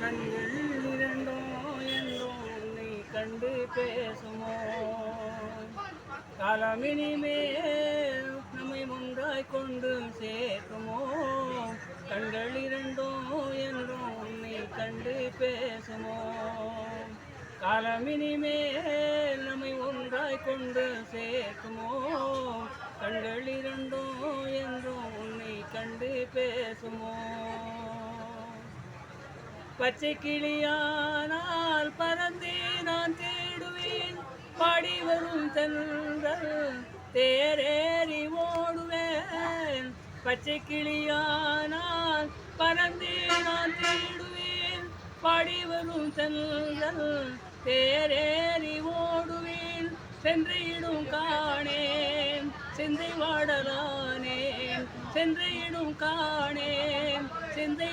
கண்கள் இரண்டோ என்றோ உன்னை கண்டு பேசுமோ? காலமினிமேல் நம்மை ஒன்றாய் கொண்டு சேர்க்குமோ? கண்கள் இரண்டோ என்றோ உன்னை கண்டு பேசுமோ? காலமினிமேல் நம்மை ஒன்றாய் கொண்டு சேர்க்குமோ? கண்கள் இரண்டோ என்றோ உன்னை கண்டு பேசுமோ? பச்சை கிளியானால் பறந்தே நான் தேடுவேன், பாடி வரும் சென்றல் தேரேறி ஓடுவேன். பச்சை கிளியானால் பறந்தே நான் தேடுவேன், பாடி வரும் சென்றல் தேரேறி ஓடுவேன். சென்றையிடும் காணேன் சிந்தை வாடலானேன், சென்றையிடும் காணேன் சிந்தை